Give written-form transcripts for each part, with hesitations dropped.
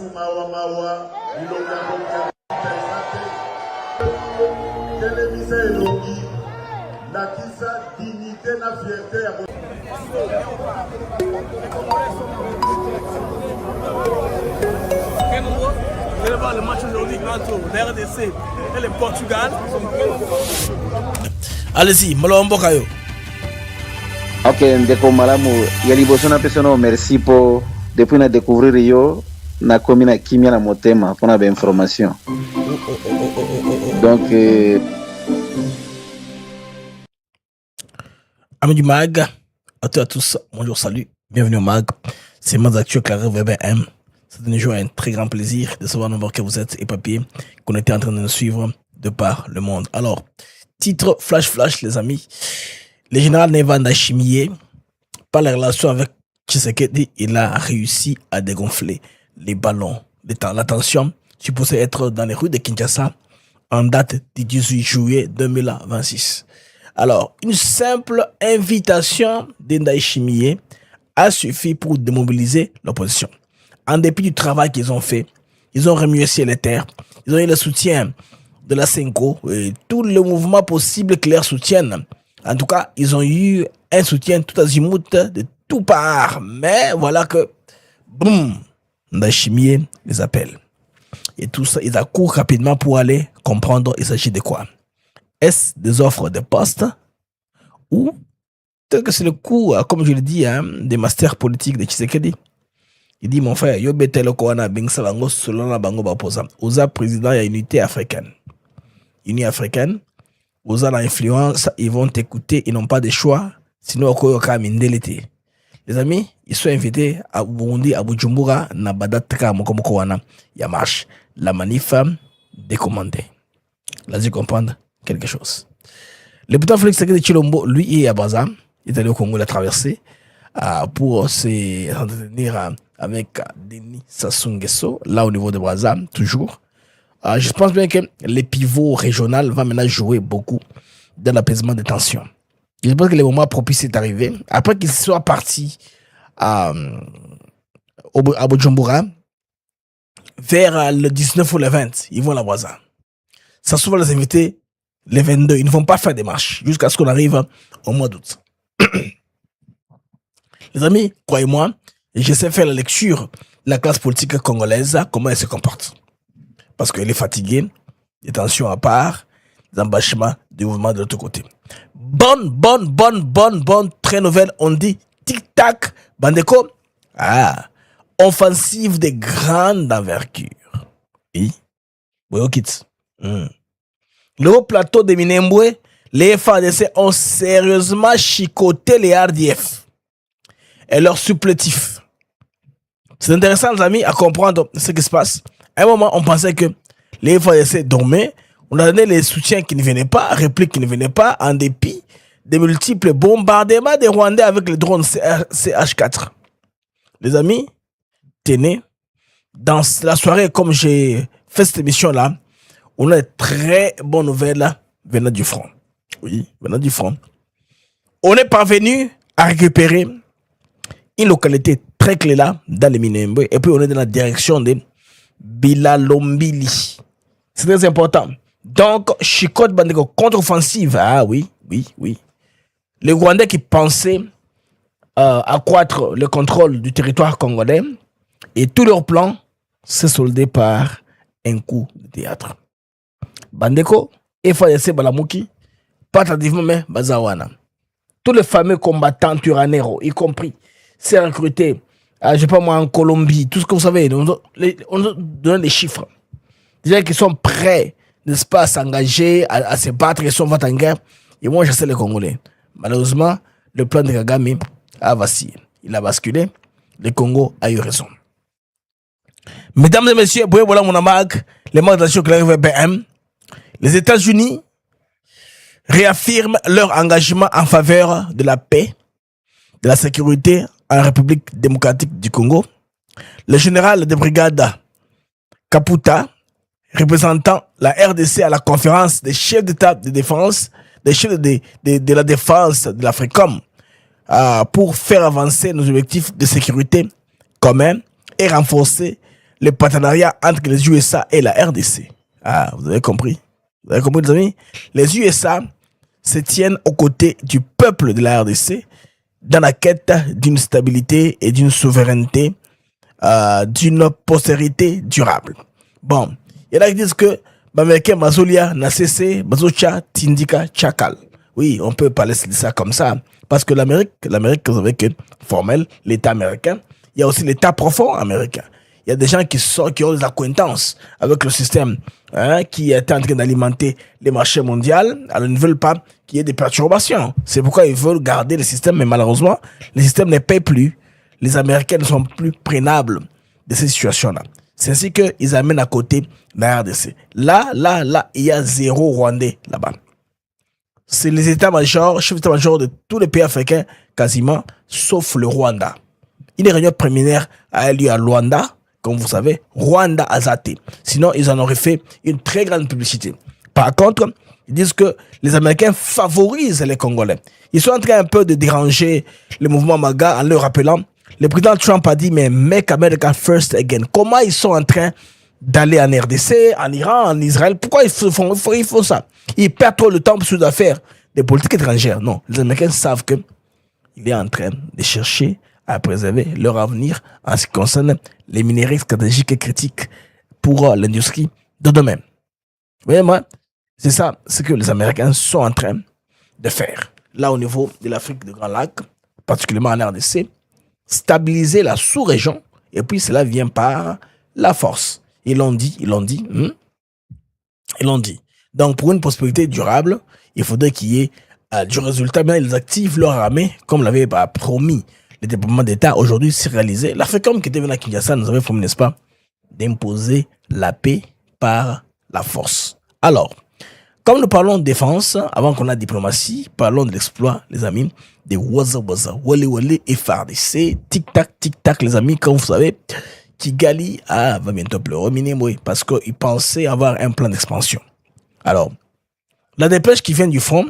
Le match aujourd'hui, grand tour, la RDC et le Portugal. Allez-y, Malombo Kayo. Ok, ndeko malamu ya liboso na peso merci pour depuis na découvrir yo na komi na kimia na motema pour na ba information. Donc Amis du Mag, à tous, bonjour, salut, bienvenue au Mag. C'est Mazactu Claré VBM. C'est un jour un très grand plaisir de savoir nombre que vous êtes et papier qu'on était en train de nous suivre de par le monde. Alors, titre flash les amis. Le général Neva Ndayishimiye, par la relation avec Tshisekedi, il a réussi à dégonfler les ballons. La tension supposée être dans les rues de Kinshasa en date du 18 juillet 2026. Alors, une simple invitation de Ndayishimiye a suffi pour démobiliser l'opposition. En dépit du travail qu'ils ont fait, ils ont remué ciel et terre, ils ont eu le soutien de la Senko et tout le mouvement possible qui leur soutiennent. En tout cas, ils ont eu un soutien tout azimut de tout part. Mais voilà que, boum, Ndayishimiye les appelle. Et tout ça, ils accourent rapidement pour aller comprendre il s'agit de quoi. Est-ce des offres de poste ou peut-être que c'est le coup, comme je le dis, des masters politiques de Tshisekedi. Il dit, mon frère, yo bete le koana bingsa bango selon la bango baposa. Oza président y a unité africaine. Unie africaine. Oza l'influence, ils vont t'écouter, ils n'ont pas de choix. Sinon, okoyo ka mindelete. Les amis, ils sont invités à Burundi, à Bujumbura, na badatka mokomoko wana. Ya marche. La manif décommandée. Là-dessus comprendre quelque chose. Le président Félix Tshisekedi Tshilombo, lui, est à Baza. Il est allé au Congo, il a traversé pour s'entretenir avec Denis Sassou Nguesso, là au niveau de Brazza, toujours. Je pense bien que les pivots régionaux vont maintenant jouer beaucoup dans l'apaisement des tensions. Je pense que le moment propice est arrivé. Après qu'ils soient partis à Bujumbura, vers le 19 ou le 20, ils vont à la Brazza. Sassou va les inviter les 22. Ils ne vont pas faire des marches jusqu'à ce qu'on arrive au mois d'août. Les amis, croyez-moi, je sais faire la lecture de la classe politique congolaise, comment elle se comporte. Parce qu'elle est fatiguée, des tensions à part, des embâchements, des mouvements de l'autre côté. Bonne, très nouvelle, on dit tic-tac, Bandeko. Offensive de grande envergure. Oui, Boyokits. Le haut plateau de Minembwe, les FARDC ont sérieusement chicoté les RDF et leurs supplétifs. C'est intéressant, les amis, à comprendre ce qui se passe. À un moment, on pensait que les FARDC dormaient. On a donné les soutiens qui ne venaient pas, répliques qui ne venaient pas, en dépit des multiples bombardements des Rwandais avec les drones CH4. Les amis, tenez, dans la soirée, comme j'ai fait cette émission-là, on a de très bonnes nouvelles venant du front. Oui, venant du front. On est parvenu à récupérer une localité très clé là, dans les Minembwe, et puis on est dans la direction de Bilalombili. C'est très important. Donc, Chicote Bandeko, contre-offensive. Ah oui. Les Rwandais qui pensaient accroître le contrôle du territoire congolais, et tout leur plan s'est soldé par un coup de théâtre. Bandeko, FADC Balamuki, pas tardivement, mais Bazawana. Tous les fameux combattants Turanero, y compris, c'est recruté, je sais pas moi, en Colombie, tout ce que vous savez, on nous donne des chiffres. Des gens qui sont prêts, n'est-ce pas, à s'engager, à se battre, ils sont en guerre. Et moi, je sais les Congolais. Malheureusement, le plan de Kagame a vacillé. Il a basculé. Le Congo a eu raison. Mesdames et messieurs, voilà mon amag, les membres de la VBM. Les États-Unis réaffirment leur engagement en faveur de la paix, de la sécurité en République démocratique du Congo. Le général de brigade Kaputa, représentant la RDC à la conférence des chefs d'État de défense, des chefs de la défense de l'Africom, pour faire avancer nos objectifs de sécurité communs et renforcer le partenariat entre les USA et la RDC. Ah, vous avez compris. Vous avez compris, les amis? Les USA se tiennent aux côtés du peuple de la RDC dans la quête d'une stabilité et d'une souveraineté, d'une postérité durable. Bon, il y en a qui disent que l'Américain Mazolia n'a cessé, Mazocha Tindika Chakal. Oui, on peut parler de ça comme ça. Parce que l'Amérique, vous savez que formel, l'État américain, il y a aussi l'État profond américain. Il y a des gens qui ont des acquaintances avec le système qui est en train d'alimenter les marchés mondiaux. Alors, ils ne veulent pas qu'il y ait des perturbations. C'est pourquoi ils veulent garder le système, mais malheureusement, le système ne paye plus. Les Américains ne sont plus prénables de ces situations-là. C'est ainsi qu'ils amènent à côté la RDC. Là, il y a 0 Rwandais là-bas. C'est les états-majors, chefs d'état-major de tous les pays africains, quasiment, sauf le Rwanda. Une réunion préliminaire a eu lieu à Luanda, comme vous savez, Rwanda Azate. Sinon, ils en auraient fait une très grande publicité. Par contre, ils disent que les Américains favorisent les Congolais. Ils sont en train un peu de déranger le mouvement MAGA en leur rappelant, le président Trump a dit, mais make America first again. Comment ils sont en train d'aller en RDC, en Iran, en Israël? Pourquoi ils font ça? Ils perdent trop le temps sur les affaires des politiques étrangères. Non, les Américains savent qu'il est en train de chercher à préserver leur avenir en ce qui concerne les minéraux stratégiques et critiques pour l'industrie de demain. Vous voyez, moi, c'est ça ce que les Américains sont en train de faire. Là, au niveau de l'Afrique de Grand Lac, particulièrement en RDC, stabiliser la sous-région, et puis cela vient par la force. Ils l'ont dit. Donc, pour une prospérité durable, il faudrait qu'il y ait du résultat. Bien, ils activent leur armée, comme l'avait promis le département d'État. Aujourd'hui, c'est réalisé. L'Africom qui était venu à Kinshasa nous avait promis, n'est-ce pas, d'imposer la paix par la force. Alors, comme nous parlons de défense, avant qu'on ait diplomatie, parlons de l'exploit, les amis, des Waza Waza, Wale Wale et FARDC, tic-tac, les amis, comme vous savez, Kigali va bientôt pleurer, parce qu'il pensait avoir un plan d'expansion. Alors, la dépêche qui vient du front,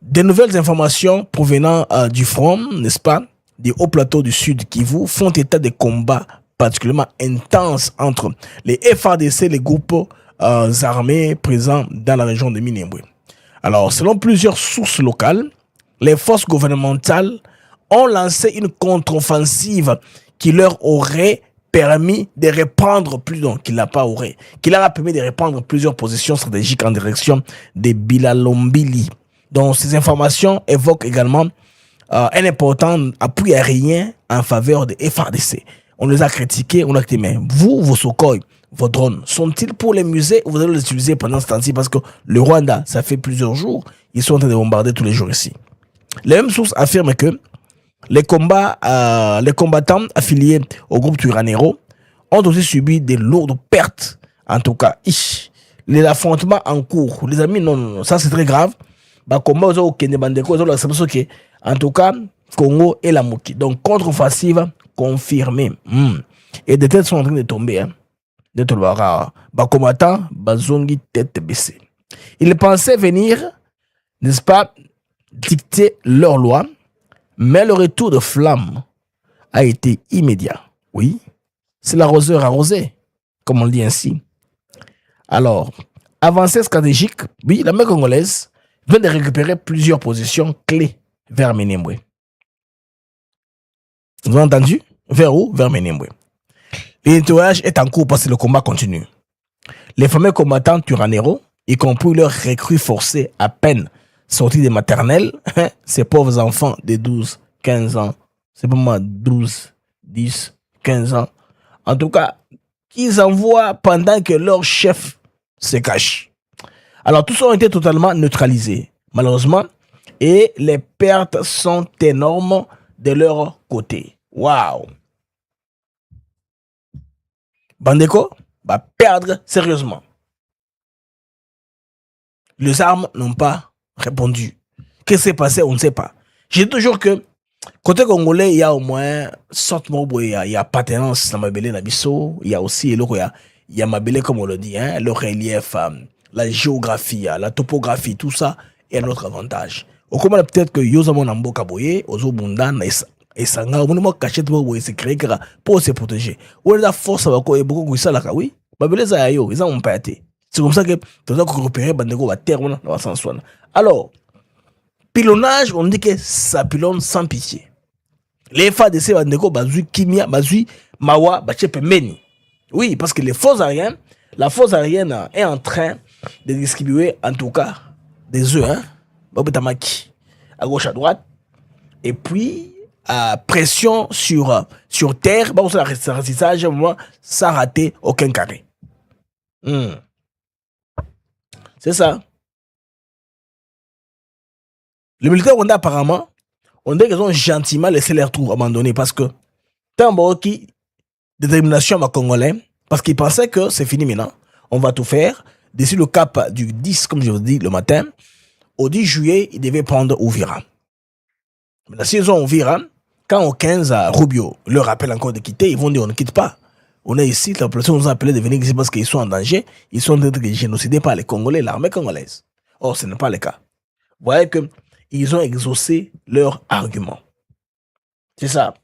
des nouvelles informations provenant du front, n'est-ce pas, des hauts plateaux du sud Kivu, font état de combats particulièrement intenses entre les FARDC et les groupes armés présents dans la région de Minembwe. Alors, selon plusieurs sources locales, les forces gouvernementales ont lancé une contre-offensive qui leur aurait permis de reprendre qui leur a permis de reprendre plusieurs positions stratégiques en direction de Bilalombili. Donc, ces informations évoquent également un important appui aérien en faveur des FARDC. On les a critiqués, on a dit, mais vous, vos Sukhoi, vos drones, sont-ils pour les musées ou vous allez les utiliser pendant ce temps-ci? Parce que le Rwanda, ça fait plusieurs jours, ils sont en train de bombarder tous les jours ici. Les mêmes sources affirment que les combattants affiliés au groupe Turanero ont aussi subi des lourdes pertes. En tout cas, les affrontements en cours, les amis, non, ça c'est très grave. En tout cas, Congo et la Mouki. Donc, contre-offensive confirmée. Et des têtes sont en train de tomber. De tout le combattants, bazongi tête baissée. Ils pensaient venir, n'est-ce pas, dicter leur loi, mais le retour de flamme a été immédiat. Oui, c'est l'arroseur arrosé, comme on le dit ainsi. Alors, avancée stratégique, oui, l'armée congolaise vient de récupérer plusieurs positions clés vers Minembwe. Vous avez entendu? Vers où? Vers Minembwe. Le nettoyage est en cours parce que le combat continue. Les fameux combattants Turanero, y compris leurs recrues forcés à peine sortis des maternelles, ces pauvres enfants de 12, 15 ans, c'est pas moi, 12, 10, 15 ans, en tout cas, qu'ils envoient pendant que leur chef se cache. Alors, tous ont été totalement neutralisés, malheureusement, et les pertes sont énormes de leur côté. Waouh! Bandeko va perdre sérieusement. Les armes n'ont pas répondu. Qu'est-ce qui s'est passé? On ne sait pas. J'ai toujours que côté congolais, il y a au moins il y a paternance dans Mabélé Nabiso, il y a aussi il y a Mabélé comme on le dit, le relief, la géographie, la topographie, tout ça est un autre avantage. Au comment peut-être que Yozamo Nambo Kaboye, Ozo Bundan, Et ça, on a caché pour se créer pour se protéger. Ou la force va beaucoup ça là, oui. Babeleza ayo, ils ont pas été. C'est comme ça que tu dois repérer Bandeko va terre dans le sens. Alors, pilonnage, on dit que ça pilonne sans pitié. Les FADC Bandeko bazui kimia, bazui mawa, bache pembeni. Oui, parce que les forces aériennes, la force aérienne est en train de distribuer en tout cas des œufs, hein, Babetamaki, à gauche à droite. Et puis, pression sur terre, bah, la ratissage, sans rater aucun carré. C'est ça. Les militaires rwandais, apparemment, on dit qu'ils ont gentiment laissé leur tour abandonné parce que, tant qui détermination à Congolais, parce qu'ils pensaient que c'est fini maintenant, on va tout faire. D'ici le cap du 10, comme je vous dis, le matin, au 10 juillet, ils devaient prendre Ouvira. Maintenant, s'ils ont Ouvira, quand au 15 à Rubio leur rappelle encore de quitter, ils vont dire on ne quitte pas. On est ici, la population nous a appelé de venir ici parce qu'ils sont en danger, ils sont génocidés par les Congolais, l'armée congolaise. Or, ce n'est pas le cas. Vous voyez qu'ils ont exaucé leur argument. C'est ça.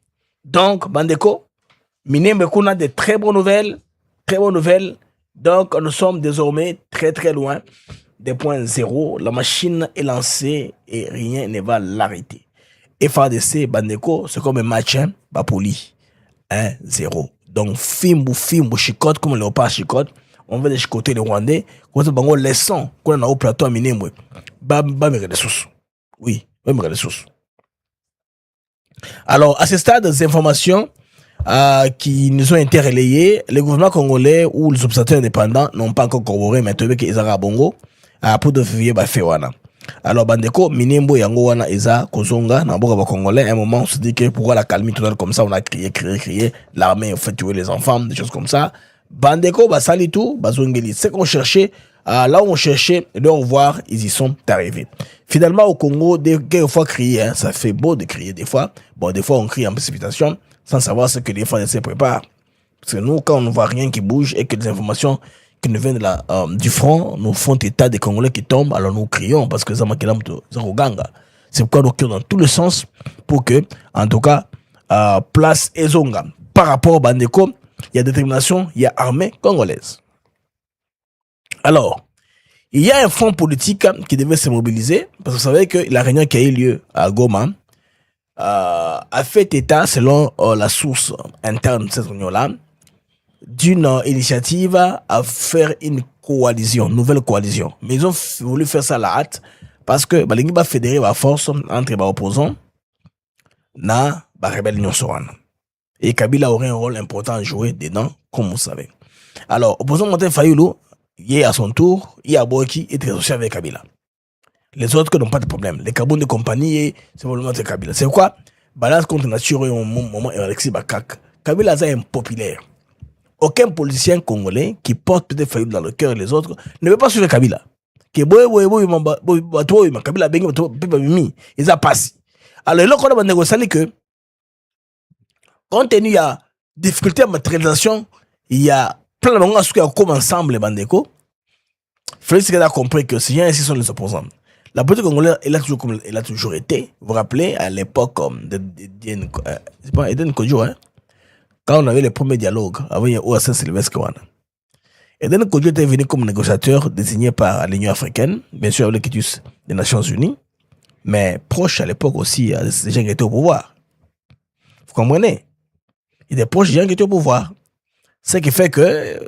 Donc, Bandeko, on a de très bonnes nouvelles. Très bonnes nouvelles. Donc, nous sommes désormais très très loin des points zéro. La machine est lancée et rien ne va l'arrêter. FADC, Bandeko, c'est comme un match, hein, pas poli. 1-0. Donc, Fimbu, chicote, comme Léopard chicote. On va chicoter les Rwandais. Quand on a laissant, quand on a au plateau à Minembwe, me sous. Oui, me sous. Alors, à ce stade, des informations qui nous ont été relayées, les gouvernements congolais ou les observateurs indépendants n'ont pas encore corroboré, mais tu qu'ils ont bongo pour de février, alors, Bandeko, Minimbo yango wana eza kozonga na mboka ba congolais. À un moment, on se dit que pourquoi la calmie totale comme ça, on a crié, l'armée a fait tuer les enfants, des choses comme ça. Bandeko, sali tout, bazongeli. C'est qu'on cherchait, là où on cherchait de revoir, ils y sont arrivés. Finalement, au Congo, quelquefois crier, hein, ça fait beau de crier des fois. Bon, des fois, on crie en précipitation, sans savoir ce que les FADC se préparent. Parce que nous, quand on ne voit rien qui bouge et que les informations qui nous viennent du front, nous font état des Congolais qui tombent, alors nous crions parce que c'est pourquoi nous crions dans tous les sens pour que, en tout cas, place Ezonga. Par rapport au Bandeko, il y a détermination, il y a armée congolaise. Alors, il y a un front politique qui devait se mobiliser, parce que vous savez que la réunion qui a eu lieu à Goma a fait état, selon la source interne de cette réunion-là, d'une initiative à faire une coalition, nouvelle coalition. Mais ils ont voulu faire ça à la hâte parce que balingi va fédérer la force entre les opposants na la rébellion Soran. Et Kabila aurait un rôle important à jouer dedans, comme vous savez. Alors, opposant Martin Fayulu, il est à son tour, il y a Boki et très associé avec Kabila. Les autres n'ont pas de problème. Les carbone de compagnie, c'est probablement Kabila. C'est quoi? Balance contre nature et au moment Alexis Bakak. Kabila est impopulaire. Aucun politicien congolais qui porte peut-être Fayulu dans le cœur et les autres ne veut pas suivre Kabila. Kabila bengi ils a passé. Alors là qu'on a négocié que compte tenu il y a difficulté de matérialisation, il y a plein de gens qui comme ensemble les bandeko. Félix a compris que ces gens ici sont les opposants. La politique congolaise elle a toujours été. Vous vous rappelez à l'époque c'est pas Eden Kodjo, hein? Quand on avait les premiers dialogues avec OSS Sylvestre Kawana. Eden Kodjo était venu comme négociateur désigné par l'Union africaine, bien sûr avec l'équitus des Nations Unies, mais proche à l'époque aussi des gens qui étaient au pouvoir. Vous comprenez? Il est proche des gens qui étaient au pouvoir. Ce qui fait que,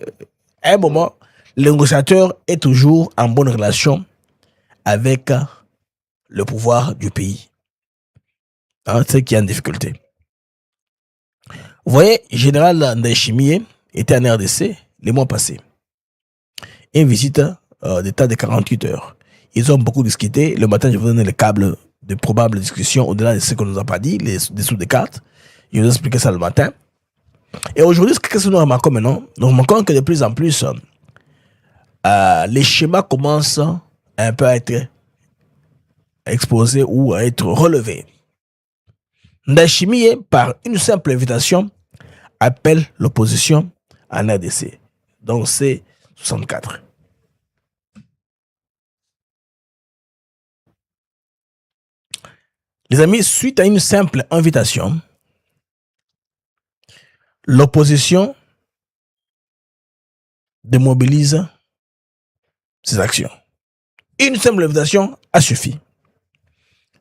à un moment, le négociateur est toujours en bonne relation avec le pouvoir du pays. Hein, c'est qui est en difficulté. Vous voyez, Général Ndayishimiye était en RDC les mois passés. Une visite d'état de 48 heures. Ils ont beaucoup discuté. Le matin, je vous donne les câbles de probables discussions au-delà de ce qu'on nous a pas dit, les dessous des cartes. Je vous ai expliqué ça le matin. Et aujourd'hui, qu'est-ce que nous remarquons maintenant? Nous remarquons que de plus en plus, les schémas commencent un peu à être exposés ou à être relevés. Ndayishimiye, par une simple invitation, appelle l'opposition en RDC. Donc c'est 64. Les amis, suite à une simple invitation, l'opposition démobilise ses actions. Une simple invitation a suffi.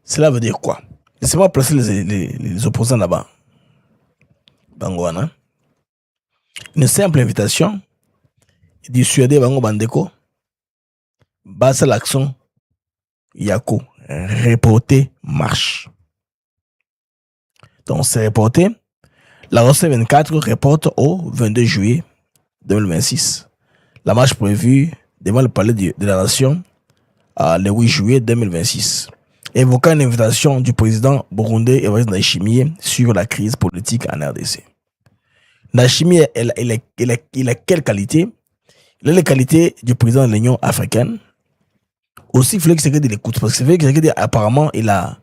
Cela veut dire quoi? Laissez-moi placer les opposants là-bas. Bangwana. Une simple invitation dissuader Bango Bandeko. Basa l'action Yako. Reporter marche. Donc c'est reporté. La Rossé 24 reporte au 22 juillet 2026. La marche prévue devant le palais de la Nation le 8 juillet 2026. Évoquant une invitation du président burundais Evariste Ndayishimiye sur la crise politique en RDC. Ndayishimiye, il a quelle qualité? Il a les qualités du président de l'Union africaine. Aussi, il fallait que Tshisekedi l'écoute. Parce que Félix Tshisekedi, apparemment, il a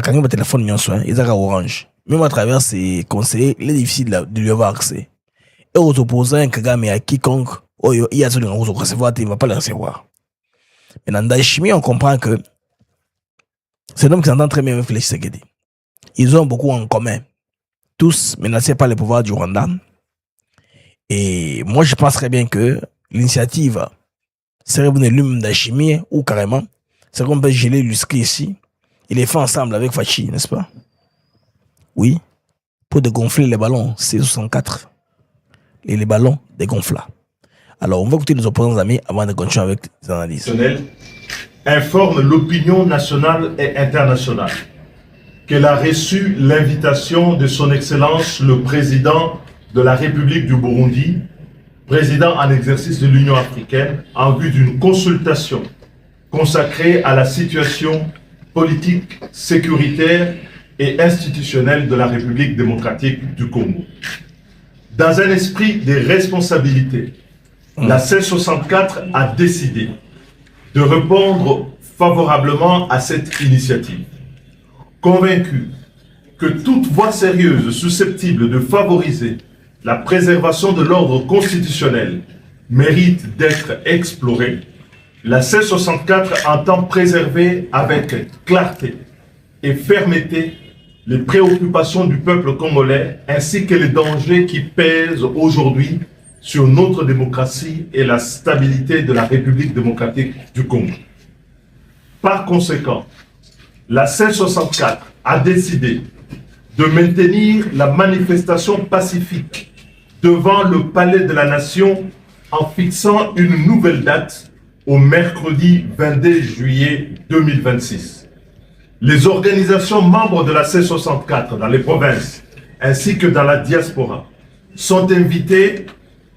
quand même un téléphone il a Orange. Même à travers ses conseillers, il est difficile de lui avoir accès. Et aux opposants, Kagame à quiconque, il y a celui qui va recevoir, il ne va pas le recevoir. Mais dans Ndayishimiye, on comprend que c'est un homme qui s'entend très bien avec Félix Tshisekedi. Ils ont beaucoup en commun. Tous menacés par les pouvoirs du Rwanda. Et moi, je pense très bien que l'initiative serait venue l'hume d'Achimie ou carrément, c'est qu'on peut geler l'USCRI ici. Il est fait ensemble avec Fachi, n'est-ce pas? Oui, pour dégonfler les ballons C64. Et les ballons dégonflés. Alors, on va écouter les opposants amis avant de continuer avec les analyses. Informe l'opinion nationale et internationale qu'elle a reçu l'invitation de son Excellence le Président de la République du Burundi, président en exercice de l'Union africaine, en vue d'une consultation consacrée à la situation politique, sécuritaire et institutionnelle de la République démocratique du Congo. Dans un esprit de responsabilité, la C64 a décidé de répondre favorablement à cette initiative, convaincu que toute voie sérieuse susceptible de favoriser la préservation de l'ordre constitutionnel mérite d'être explorée. La C64 entend préserver avec clarté et fermeté les préoccupations du peuple congolais ainsi que les dangers qui pèsent aujourd'hui sur notre démocratie et la stabilité de la République démocratique du Congo. Par conséquent, la C64 a décidé de maintenir la manifestation pacifique devant le palais de la Nation en fixant une nouvelle date au mercredi 22 juillet 2026. Les organisations membres de la C64 dans les provinces ainsi que dans la diaspora sont invitées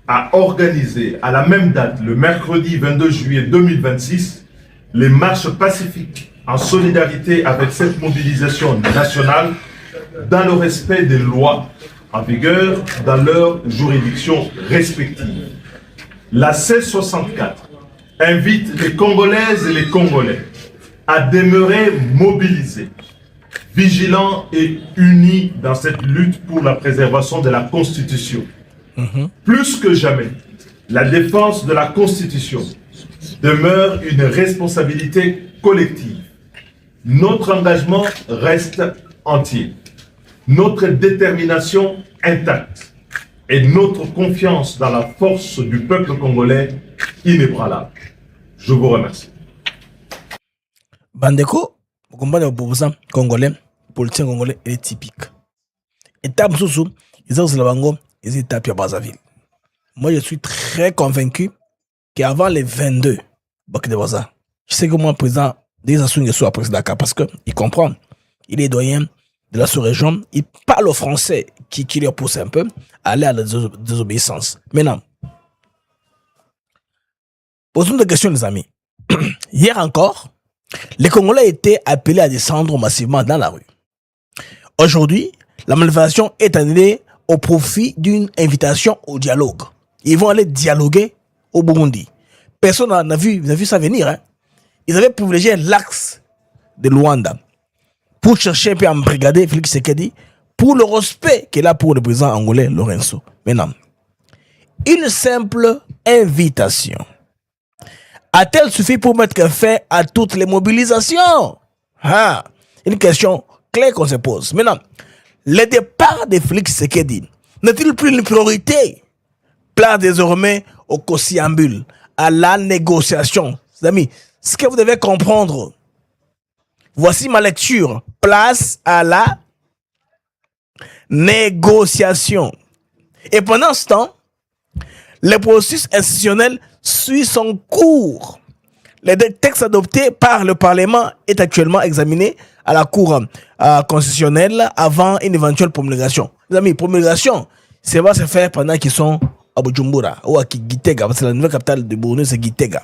à organiser à la même date, le mercredi 22 juillet 2026, les marches pacifiques en solidarité avec cette mobilisation nationale dans le respect des lois en vigueur dans leurs juridictions respectives. La C64 invite les Congolaises et les Congolais à demeurer mobilisés, vigilants et unis dans cette lutte pour la préservation de la Constitution. Plus que jamais, la défense de la Constitution demeure une responsabilité collective. Notre engagement reste entier, notre détermination intacte et notre confiance dans la force du peuple congolais inébranlable. Je vous remercie. Bandeko, vous comprenez le opposant congolais, politicien congolais, il est typique. Étape sous ils ont le bango, ils étaient à Brazzaville. Moi, je suis très convaincu qu'avant les 22, je sais que moi, président des Assouines soit président parce qu'il comprend, il est doyen de la sous-région, il parle au français qui lui pousse un peu à aller à la désobéissance. Maintenant, posons des questions, les amis. Hier encore, les Congolais étaient appelés à descendre massivement dans la rue. Aujourd'hui, la manifestation est annulée au profit d'une invitation au dialogue. Ils vont aller dialoguer au Burundi. Personne n'a vu ça venir. Hein. Ils avaient privilégié l'axe de Luanda pour chercher un peu à embrigader Félix Tshisekedi pour le respect qu'il a pour le président angolais Lorenzo. Maintenant, une simple invitation a-t-elle suffi pour mettre fin à toutes les mobilisations? Une question claire qu'on se pose. Maintenant, le départ de Félix Tshisekedi n'est-il plus une priorité? Place désormais au conciliabule, à la négociation. Les amis, ce que vous devez comprendre, voici ma lecture. Place à la négociation. Et pendant ce temps, le processus institutionnel suit son cours. Le texte adopté par le Parlement est actuellement examiné à la Cour constitutionnelle avant une éventuelle promulgation. Les amis, promulgation, ça va se faire pendant qu'ils sont à Bujumbura ou à Gitega, parce que la nouvelle capitale de Burundi, c'est Gitega.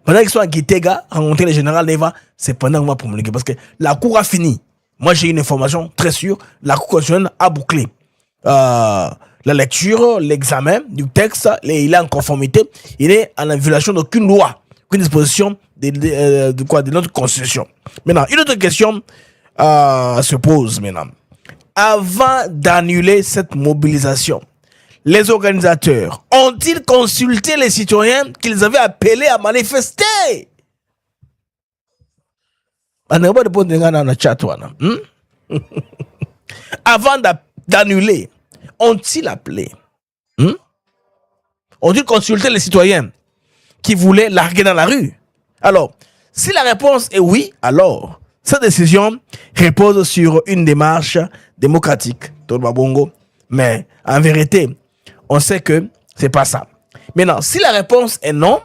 Pendant qu'ils sont à Gitega, rencontrer le général Neva, c'est pendant qu'on va promulguer, parce que la Cour a fini. Moi, j'ai une information très sûre, la Cour constitutionnelle a bouclé la lecture, l'examen du texte, il est en conformité, il est en violation d'aucune loi, aucune disposition de notre constitution. Maintenant, une autre question se pose maintenant. Avant d'annuler cette mobilisation, les organisateurs ont-ils consulté les citoyens qu'ils avaient appelés à manifester? Avant d'annuler, ont-ils appelé? Ont-ils consulté les citoyens qui voulaient larguer dans la rue? Alors, si la réponse est oui, alors cette décision repose sur une démarche démocratique, mais en vérité, on sait que c'est pas ça. Maintenant, si la réponse est non,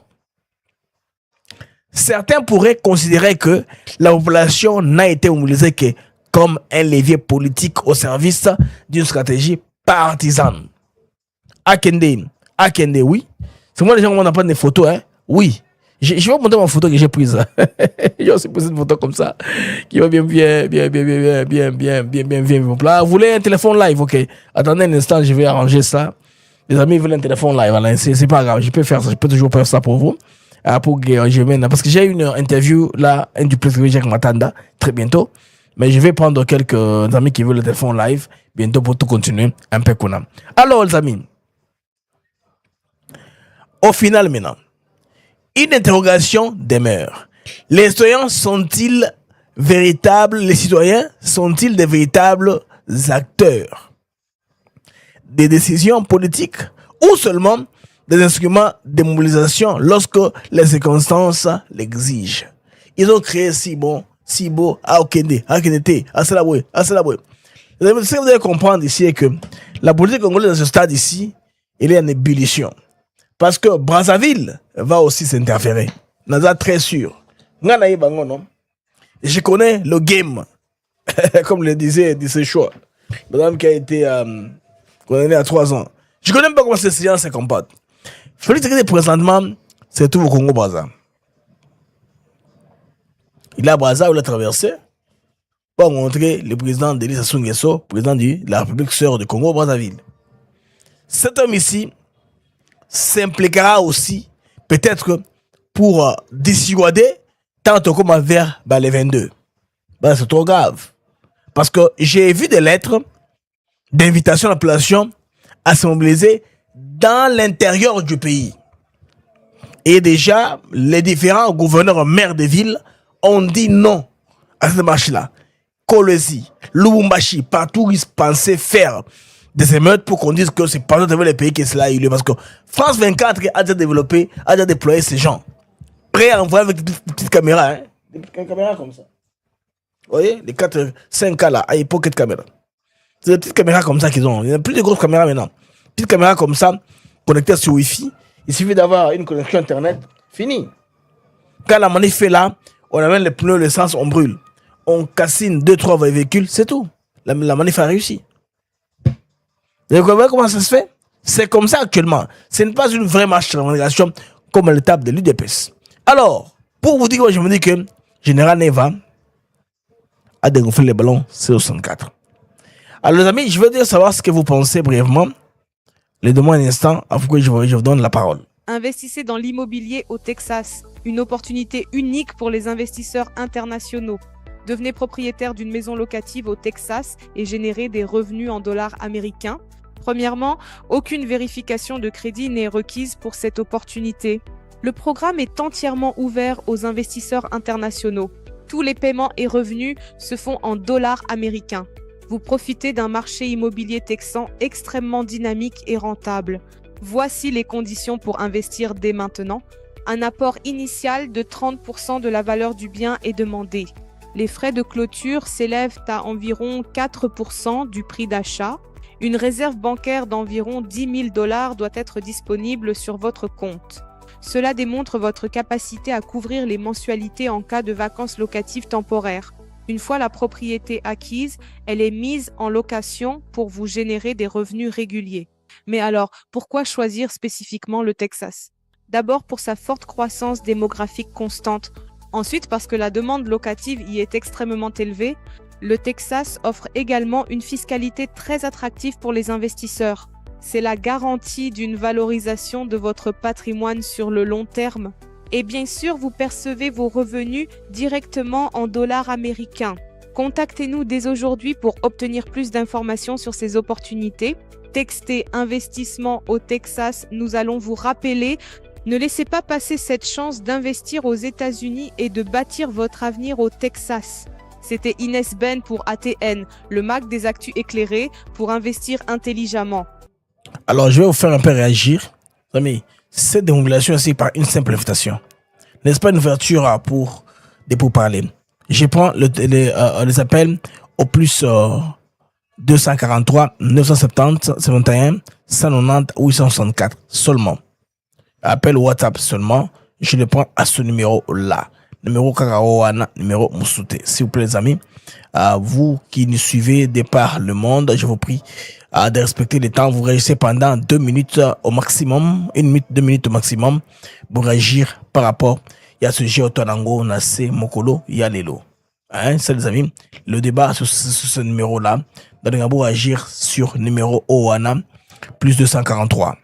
certains pourraient considérer que la population n'a été mobilisée que comme un levier politique au service d'une stratégie partisane. Akende, oui. C'est moi, les gens, on n'a pas des photos, hein? Oui. Je vais vous montrer ma photo que j'ai prise. J'ai aussi pris une photo comme ça, qui va bien. Là, vous voulez un téléphone live, ok? Attendez un instant, je vais arranger ça. Les amis veulent un téléphone live, voilà. C'est pas grave, je peux faire ça, je peux toujours faire ça pour vous. Parce que j'ai une interview là, un du plus Jacques Matanda, très bientôt. Mais je vais prendre quelques amis qui veulent le téléphone live bientôt pour tout continuer un peu qu'on a. Alors, les amis, au final maintenant, une interrogation demeure. Les citoyens sont-ils véritables? Les citoyens sont-ils des véritables acteurs des décisions politiques ou seulement des instruments de mobilisation lorsque les circonstances l'exigent? Ils ont créé si beau, Akende, Asalaboué. Ce que vous devez comprendre ici est que la politique congolaise dans ce stade ici, elle est en ébullition. Parce que Brazzaville va aussi s'interférer. Naza très sûr. Je connais le game, comme le disait Choix, madame qui a été condamnée à 3 ans. Je connais même pas comment cette séance se comporte. Félix Tshisekedi présentement, c'est tout au Congo-Brazza. Il a Brazza, il a traversé pour rencontrer le président Denis Sassou Nguesso, président de la République sœur du Congo-Brazzaville. Cet homme ici s'impliquera aussi, peut-être pour dissuader tant comme vers les 22. C'est trop grave. Parce que j'ai vu des lettres d'invitation à la population à se mobiliser dans l'intérieur du pays. Et déjà, les différents gouverneurs maires de villes ont dit non à cette marche-là. Kolwezi, Lubumbashi, partout ils pensaient faire des émeutes pour qu'on dise que c'est pas dans les pays que cela a eu lieu. Parce que France 24 a déjà développé, a déjà déployé ces gens. Prêts à envoyer avec des petites caméras. Hein? Des petites caméras comme ça. Vous voyez, les 4-5 là, à l'époque de caméras. C'est des petites caméras comme ça qu'ils ont. Il y a plus de grosses caméras maintenant. Petites caméras comme ça, connectées sur Wi-Fi. Il suffit d'avoir une connexion Internet, fini. Quand la manif est là, on amène les pneus, l'essence, on brûle. On cassine 2-3 véhicules, c'est tout. La manif a réussi. Vous voyez comment ça se fait? C'est comme ça actuellement. Ce n'est pas une vraie marche de revendication comme l'étape de l'UDPS. Alors, pour vous dire, je me dis que Général Neva a dégonflé les ballons C64. Alors les amis, je veux dire savoir ce que vous pensez brièvement. Les demande un instant, avant que je vous donne la parole. Investissez dans l'immobilier au Texas. Une opportunité unique pour les investisseurs internationaux. Devenez propriétaire d'une maison locative au Texas et générez des revenus en dollars américains. Premièrement, aucune vérification de crédit n'est requise pour cette opportunité. Le programme est entièrement ouvert aux investisseurs internationaux. Tous les paiements et revenus se font en dollars américains. Vous profitez d'un marché immobilier texan extrêmement dynamique et rentable. Voici les conditions pour investir dès maintenant. Un apport initial de 30% de la valeur du bien est demandé. Les frais de clôture s'élèvent à environ 4% du prix d'achat. Une réserve bancaire d'environ $10 000 doit être disponible sur votre compte. Cela démontre votre capacité à couvrir les mensualités en cas de vacances locatives temporaires. Une fois la propriété acquise, elle est mise en location pour vous générer des revenus réguliers. Mais alors, pourquoi choisir spécifiquement le Texas? D'abord pour sa forte croissance démographique constante. Ensuite parce que la demande locative y est extrêmement élevée. Le Texas offre également une fiscalité très attractive pour les investisseurs. C'est la garantie d'une valorisation de votre patrimoine sur le long terme. Et bien sûr, vous percevez vos revenus directement en dollars américains. Contactez-nous dès aujourd'hui pour obtenir plus d'informations sur ces opportunités. Textez investissement au Texas, nous allons vous rappeler. Ne laissez pas passer cette chance d'investir aux États-Unis et de bâtir votre avenir au Texas. C'était Inès Ben pour ATN, le Mac des actus éclairés pour investir intelligemment. Alors, je vais vous faire un peu réagir. Amis, cette déambulation ici par une simple invitation. N'est-ce pas une ouverture pour des pourparlers? Je prends les appels au plus 243 970 71 190 864 seulement. Appel WhatsApp seulement. Je le prends à ce numéro-là. Numéro Karawana, numéro Moussouté. S'il vous plaît, les amis, vous qui nous suivez de par le monde, je vous prie de respecter le temps. Vous réagissez pendant 2 minutes au maximum, 1 minute, 2 minutes au maximum, pour réagir par rapport à ce Géotonango, Nassé, Mokolo, Yalelo. Hein, ça, les amis, le débat sur ce numéro-là, vous réagir sur numéro Oana, plus 243.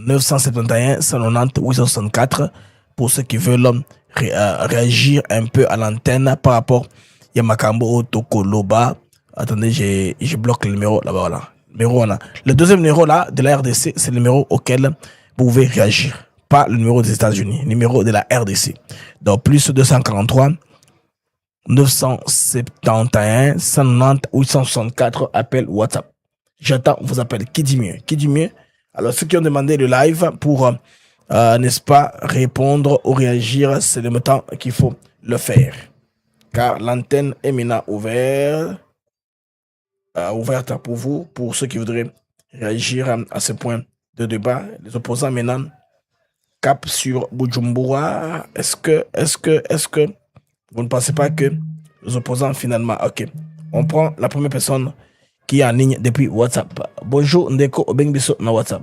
971 190 864 pour ceux qui veulent réagir un peu à l'antenne par rapport à Yamakambo Tokoloba. Attendez, je bloque le numéro là-bas. Voilà. Numéro là. Le deuxième numéro là de la RDC, c'est le numéro auquel vous pouvez réagir, pas le numéro des États-Unis, numéro de la RDC. Donc plus 243 971 190 864 appel WhatsApp. J'attends vos appels. Qui dit mieux? Qui dit mieux? Alors, ceux qui ont demandé le live pour, n'est-ce pas, répondre ou réagir, c'est le temps qu'il faut le faire. Car l'antenne est maintenant ouverte pour vous, pour ceux qui voudraient réagir à ce point de débat. Les opposants maintenant cap sur Bujumbura. Est-ce que vous ne pensez pas que les opposants finalement... Ok, on prend la première personne qui est en ligne depuis WhatsApp. Bonjour Ndeko Obengbiso na WhatsApp.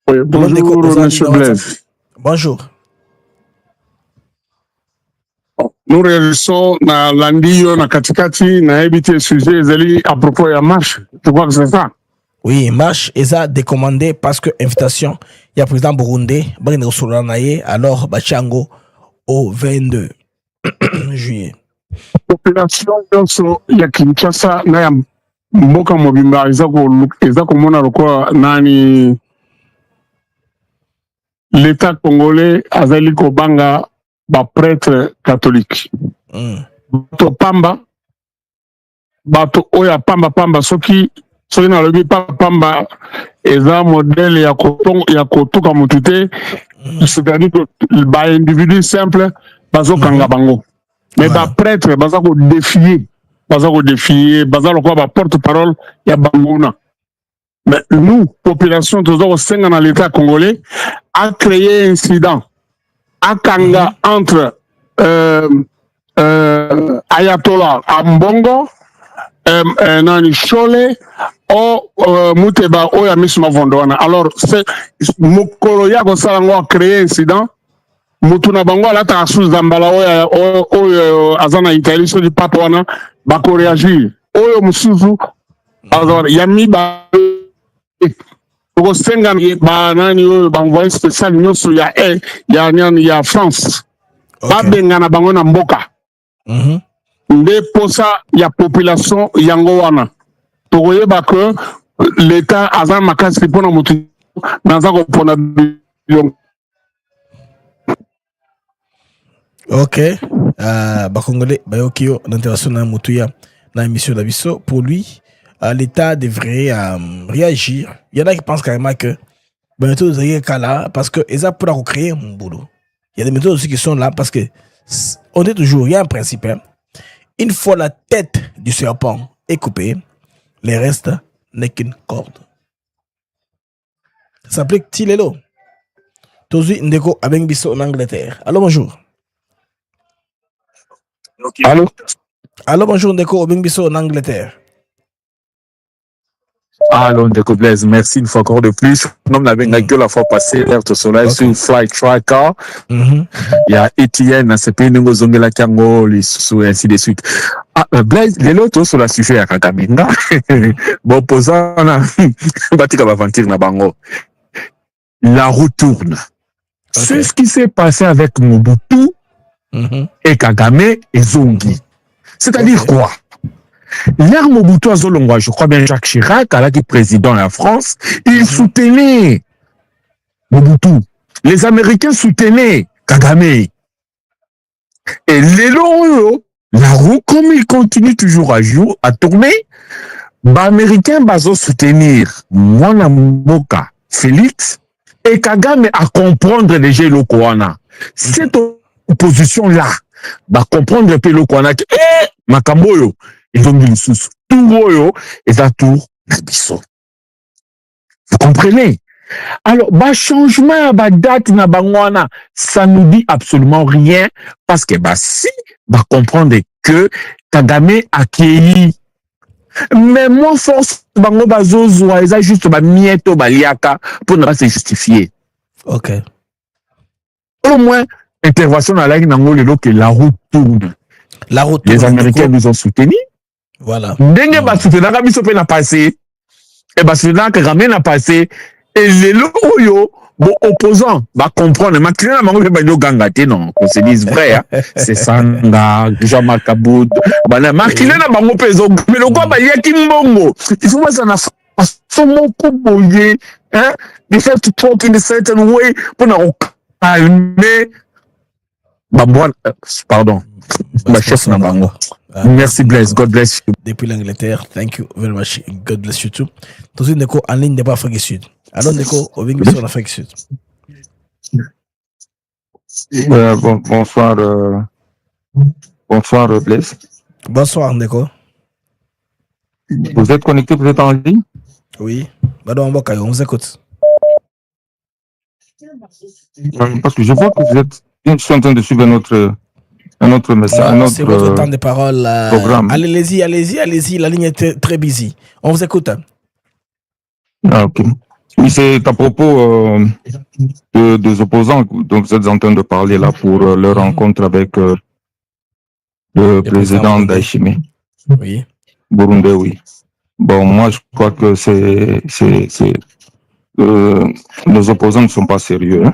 Oui, bonjour Monsieur Blaise. Bonjour. Nous réagissons na Landio na katikati na habité sujet ezali à propos de marche. Je crois que c'est ça. Oui, marche eza décommandé parce que invitation il y a président Burundi Bagine Solanaye alors Bachango au 22 juillet. Population nyonso ya Kinshasa na ya mboka mobimba eza komona lokwa nani l'État congolais azali kobanga ba prêtre catholique. Bato pamba bato oya pamba soki na lobi pamba eza modèle ya kotuka mutu te, c'est-à-dire que ba individu simple bazokanga bango. Mais ba prêtre baza ko défier baza lokwa ba porte-parole ya banguna. Mais nous population tozo senga na l'État congolais a créé incident akanga entre Ayatollah Ambongo nani Chole o Muteba oya misma vondona. Alors c'est mokolo ya ko sala ngo créer incident mutuna bango alata sous zambala oyo azana Italie so di papa wana bako réagir oyo musuzu alors yami ba ko senga ba nani oyo ba envoyé spécial nyoso ya France ba bengana bango na mboka nde posa ya population yango wana tokoyeba que l'État azana makasi pona mutu naza ko pona Ok. Bakongole, Bayokio, l'interaction dans Moutouya, dans l'émission d'Abisso, pour lui, l'État devrait réagir. Il y en a qui pensent carrément que méthodes là parce que ils ont pour créer un boulot. Il y a des méthodes aussi qui sont là parce que on dit toujours, il y a un principe. Hein. Une fois la tête du serpent est coupée, le reste n'est qu'une corde. Ça s'applique Tilelo. Tozi Ndeko avec Bisso en Angleterre. Allô, bonjour. Allô? Allô, bonjour Ndeko avec Bisso en Angleterre. Allô, Ndeko Blaise, merci une fois encore de plus. Nous avons que la fois passée, l'air de soleil sur Flight Tracker. Il y a Etienne, c'est pas une zongela kango, ainsi de suite. Ah, Blaise, les autres sur la sujet à Kagaminga. Bon, posant, batika aventure na bango. La roue tourne. C'est ce qui s'est passé avec Mobutu et Kagame et Zongi. C'est-à-dire quoi? L'ère Mobutu à Zolongwa, je crois bien Jacques Chirac, à la qui est président de la France, il soutenait Mobutu. Les Américains soutenaient Kagame. Et les longs, la roue, comme il continue toujours à tourner, les Américains vont soutenir Mwana Mboka, Félix, et Kagame à comprendre les gens locaux. Cette opposition-là va comprendre un peu locaux. Makamboyo. Ils ont mis le sous tout et ça tour na biso. Vous comprenez? Alors, changement, date na bangwana, ça nous dit absolument rien parce que si, comprendre que Kagame a accueilli. Mais moi, force, bango bazozwa, ils ont juste mieto baliaka pour ne pas se justifier. Ok. Au moins, intervention à la que la route tourne. La route Les Américains nous ont soutenus. Voilà. Denge soutenaka biso pe na passé et soutenaka Kagame na passé et les loyo opposants comprendre makina mango pe banyo ganga te non qu'on se dise vrai hein. C'est Sanga Jean-Marc Kaboud bana makina na bango pe zo mais le quoi yaki mbongo il faut pas na façon moko boye hein they have to talk in a certain way pour na calmer pardon ma chef na bango. Merci Blaise, God bless you. Depuis l'Angleterre, thank you very much, God bless you too. Tous les Ndeko en ligne de Afrique du Sud. Alors Ndeko, au Bing en Afrique du Sud. Bonsoir, bonsoir Blaise. Bonsoir Ndeko. Vous êtes connecté, vous êtes en ligne? Oui, Badou Mbokayo, on vous écoute. Parce que je vois que vous êtes, je suis en train de suivre un autre message. C'est votre temps de parole. Programme. Allez-y, la ligne est très busy. On vous écoute. Ah, ok. Oui, c'est à propos des opposants dont vous êtes en train de parler là pour leur rencontre avec le président d'Aïchimé. Oui. Burundais, oui. Bon, moi, je crois que les opposants ne sont pas sérieux. Hein.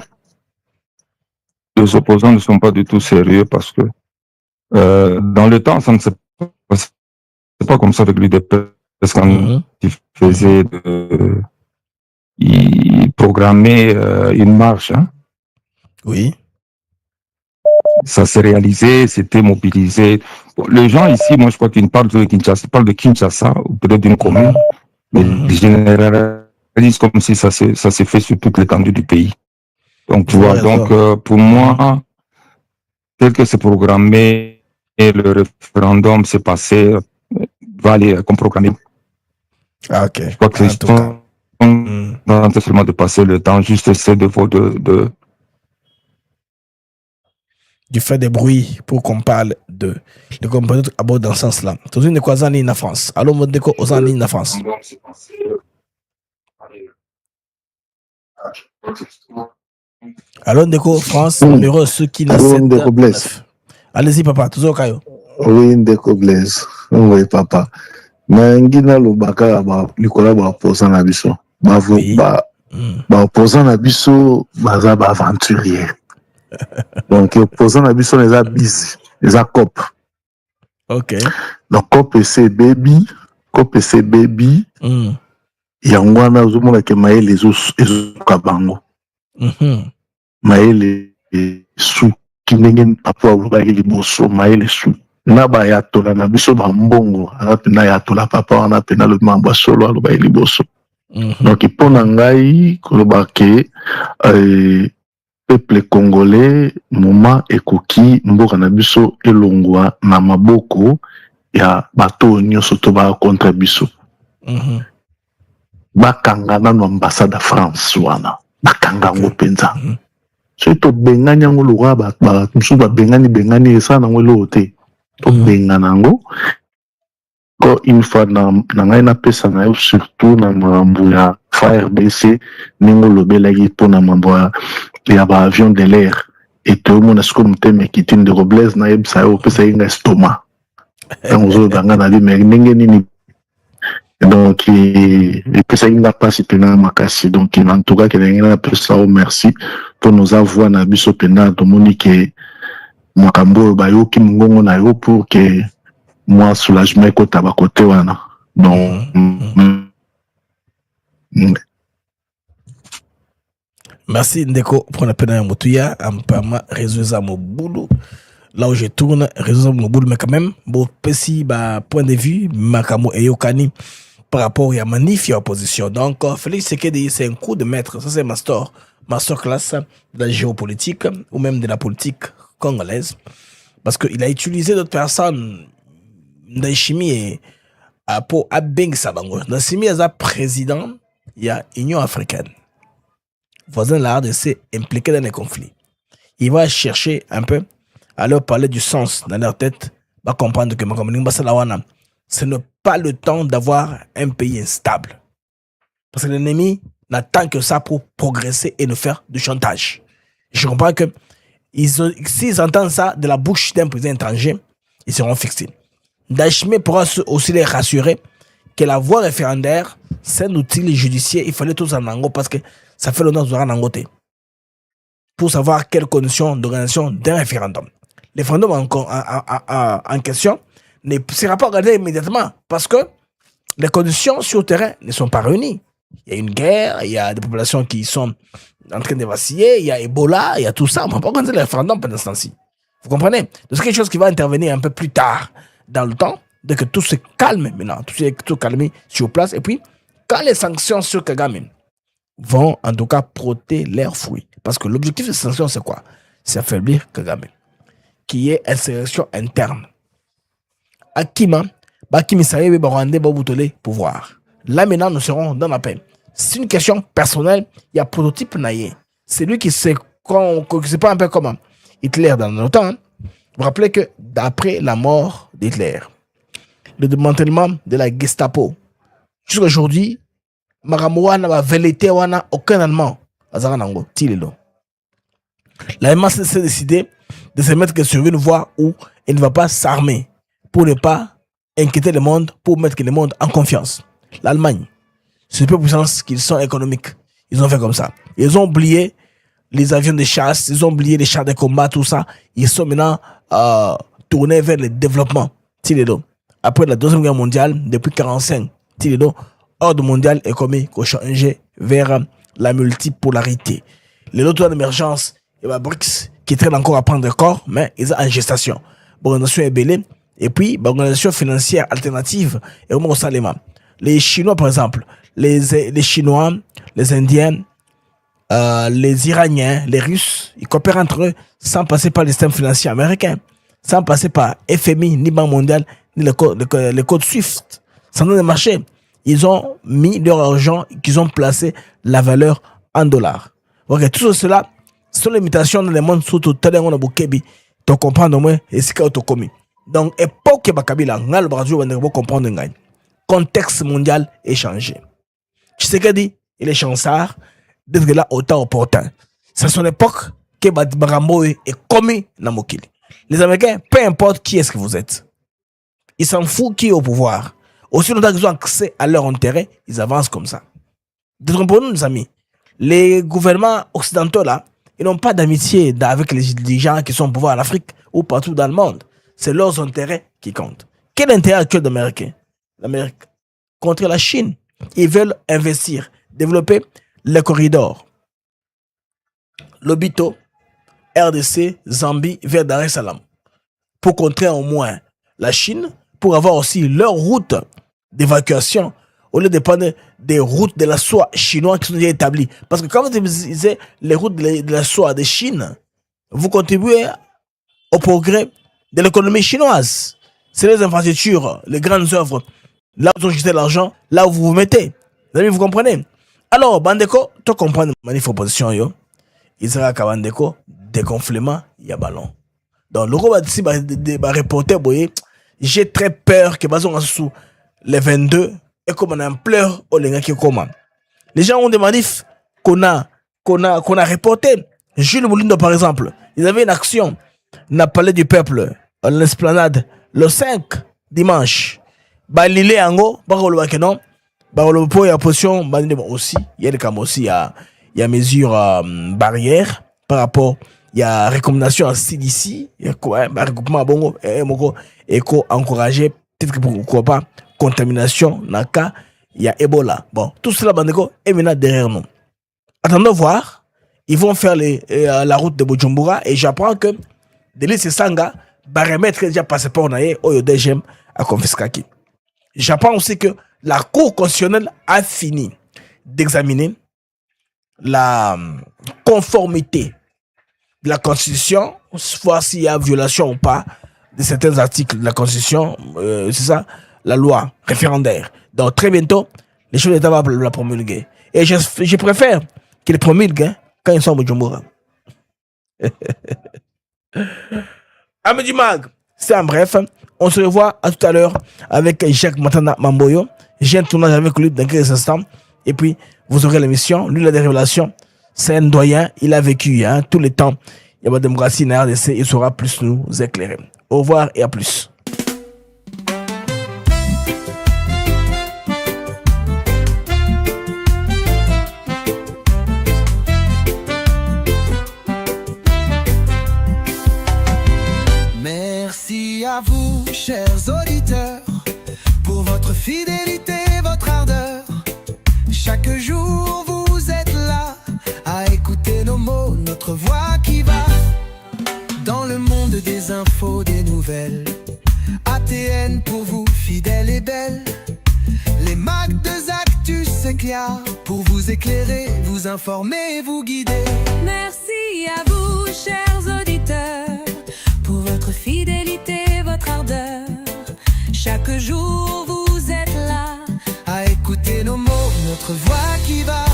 Les opposants ne sont pas du tout sérieux parce que dans le temps, ça ne s'est pas comme ça avec l'UDPS quand il faisait il programmait une marche. Hein. Oui. Ça s'est réalisé, c'était mobilisé. Bon, les gens ici, moi je crois qu'ils parlent de Kinshasa, ou peut-être d'une commune, mais ils généralisent comme si ça s'est fait sur toute l'étendue du pays. Donc, tu vois, pour moi, tel que c'est programmé et le référendum s'est passé, va aller comme programmé. Ah, ok. Je crois que c'est seulement de passer le temps, juste essayer de faire des bruits pour qu'on parle de qu'on peut aborder dans ce sens-là. Tout une quoi en ligne en France. Allô, mon déco aux en ligne en France. Allô, Ndeko, France, numéro ceux qui n'a 7. Allez-y, papa, toujours Kayo. Oui, Ndeko Blaise. Oui, papa. Mais ngina lobaka likola ba opposant na biso. Ba opposant na biso baza ba aventurier. Donc opposant na biso les a busy, les a cop. OK. Donc cop c'est baby. Yango na zomona ke maele ezo kabango. Maele su soki ndenge papa alobaki liboso mayele su na bayatola na biso bambongo aza mpena yatola papa wana mpena alobi mambo ya solo alobaki liboso. Donc mpo na ngai koloba ke peuple congolais moment ekoki mboka na biso elongwa na maboko ya bato nyonso to ba contre biso. Bakanga nano ambassade ya France wana bakanga yango mpenza. Soki tobengani yango lokwa mosusu bengani esa nango eloko te tobengana yango. Encore une fois na ngai napesa na yo surtout na mambo ya FARDC ndenge olobelaki mpona mambo ya baavion de l'air etoyomona sikoyo motema ekiti ndeko Blaise nayebisa yo opesaki nga estoma ntango ozolobanga na bimere ndenge nini. Donc epesaki nga mpasi mpena makasi. Donc en tout cas kelenge napesa yo merci mpo noza voi na biso mpena tomoni ke makambo oyo bayoki mongongo na yo pour ke moi soulagement ekota bakote wana. Donc merci Ndeko pour la peine à Moutuya, Ampama, réseau à Moboulou. Là où je tourne, réseau à Moboulou, mais quand même, bon, petit point de vue, Makamo et Yokani par rapport à manif et opposition. Donc, Félix Sekedi, c'est un coup de maître. Ça, c'est masterclass de la géopolitique ou même de la politique congolaise. Parce qu'il a utilisé d'autres personnes dans la chimie pour Abeng Sabango. Dans la chimie, il y a président, il y a Union africaine. Voisin de la RDC impliqués dans les conflits. Il va chercher un peu à leur parler du sens dans leur tête, va comprendre que ce n'est pas le temps d'avoir un pays instable. Parce que l'ennemi n'attend que ça pour progresser et nous faire du chantage. Je comprends que s'ils entendent ça de la bouche d'un président étranger, ils seront fixés. Dachimé pourra aussi les rassurer que la voie référendaire, c'est un outil judiciaire, il fallait tous en ango parce que ça fait longtemps que nous avons en angoté. Pour savoir quelles conditions d'organisation d'un référendum. Le référendum en question ne sera pas regardé immédiatement parce que les conditions sur le terrain ne sont pas réunies. Il y a une guerre, il y a des populations qui sont en train de vaciller, il y a Ebola, il y a tout ça. On ne peut pas organiser le référendum pendant ce temps-ci. Vous comprenez? Donc c'est quelque chose qui va intervenir un peu plus tard dans le temps, dès que tout se calme maintenant, tout se calme sur place. Et puis, quand les sanctions sur Kagame vont en tout cas prôter leurs fruits. Parce que l'objectif de ces sanctions, c'est quoi? C'est affaiblir Kagame, qui est insurrection interne. Akima, Bakimi Saïbe, Barwande, Baboutolé, pouvoir. Là maintenant, nous serons dans la paix. C'est une question personnelle. Il y a prototype naïe. C'est lui qui sait pas un peu comment Hitler dans le temps. Vous vous rappelez que d'après la mort d'Hitler, le démantèlement de la Gestapo, jusqu'à aujourd'hui, Maramoua n'a vérité, aucun Allemand. Azaranango, Tilelo. L'Allemand s'est décidé de se mettre sur une voie où il ne va pas s'armer pour ne pas inquiéter le monde, pour mettre le monde en confiance. L'Allemagne, c'est peu puissance qu'ils sont économiques. Ils ont fait comme ça. Ils ont oublié les avions de chasse, ils ont oublié les chars de combat, tout ça. Ils sont maintenant tournés vers le développement. Tilelo. Après la Deuxième Guerre mondiale, depuis 1945, Tilelo, ordre mondial est commis qu'on change vers la multipolarité. Les lots d'émergence, et les BRICS qui traînent encore à prendre corps, mais ils sont en gestation. L'organisation est belée, et puis l'organisation financière alternative est au Salema. Les Chinois, par exemple, les Chinois, les Indiens, les Iraniens, les Russes, ils coopèrent entre eux sans passer par le système financier américain, sans passer par FMI, ni Banque mondiale, ni le code SWIFT. Sans dans le marché, ils ont mis leur argent, qu'ils ont placé la valeur en dollars. Ok, tout cela sont les limitations dans le monde, surtout tel on a bouquebi, tu comprends au moins, et c'est quand tu commis. Donc, époque Bakabila, on a le bras on a comprendre le contexte mondial est changé. Tshisekedi, il est chancard d'être là au temps opportun. C'est à son époque que Barambo est commis dans Mokili. Les Américains, peu importe qui est-ce que vous êtes, ils s'en foutent qui est au pouvoir. Aussi longtemps qu'ils ont accès à leur intérêt, ils avancent comme ça. Détrompons-nous, nos amis. Les gouvernements occidentaux, là, ils n'ont pas d'amitié avec les gens qui sont au pouvoir en Afrique ou partout dans le monde. C'est leurs intérêts qui comptent. Quel intérêt actuel d'Américains? L'Amérique contre la Chine. Ils veulent investir, développer les corridors, l'hôpital, RDC, Zambie, vers Dar es Salaam. Pour contrer au moins la Chine, pour avoir aussi leur route d'évacuation, au lieu de prendre des routes de la soie chinoise qui sont déjà établies. Parce que quand vous utilisez les routes de la soie de Chine, vous contribuez au progrès de l'économie chinoise. C'est les infrastructures, les grandes œuvres, là où vous jetez l'argent, là où vous vous mettez. Les amis, vous comprenez? Alors, Bandeko, tu comprends la manif opposition, yo. Israël Kabandeko, dégonflement, il y a ballon. Donc, le gros ici, reporter, j'ai très peur que basons sous les 22 et comme on a un pleur au lenga qui comment. Les gens ont des manifs qu'on a reporté. Jules Moulindo, par exemple, ils avaient une action dans le palais du peuple, à l'esplanade, le 5 dimanche. Balilé Ango, Barolo Bakenon, Barolo Po, il y a position, aussi, il y a des cas aussi, il y a mesures barrières par rapport, il y a recommandation à CDC, il y a quoi, regroupement à Bongo, et encourager, peut-être que pourquoi pas, contamination, Naka, il y a Ebola. Bon, tout cela, Bandeko, est maintenant derrière nous. Attendons voir, ils vont faire la route de Bujumbura, et j'apprends que Delis Sanga va remettre déjà passeport naïe au DGM à confisquer. J'apprends aussi que la Cour constitutionnelle a fini d'examiner la conformité de la Constitution, voir s'il y a violation ou pas de certains articles de la Constitution, c'est ça, la loi référendaire. Donc très bientôt, les chefs d'État vont la promulguer. Et je préfère qu'ils promulguent quand ils sont au Bujumbura. Amédi Mag, c'est en bref. On se revoit à tout à l'heure avec Jacques Matana Mamboyo. J'ai un tournage avec lui dans quelques instants. Et puis, vous aurez l'émission. Lui, il a des révélations. C'est un doyen. Il a vécu tous les temps. Il y a la démocratie dans la RDC. Il saura plus nous éclairer. Au revoir et à plus. Merci à vous, chers auditeurs, pour votre fidélité, votre ardeur. Chaque jour vous êtes là à écouter nos mots, notre voix qui va dans le monde des infos, des nouvelles. ATN pour vous, fidèle et belle. Les Mac de Actus s'éclairent pour vous éclairer, vous informer et vous guider. Merci à vous, chers auditeurs, pour votre fidélité, votre ardeur. Chaque jour vous êtes là à écouter nos mots, notre voix qui va.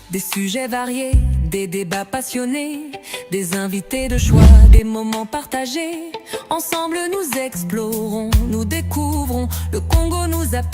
Des sujets variés, des débats passionnés, des invités de choix, des moments partagés. Ensemble nous explorons, nous découvrons, le Congo nous appelle.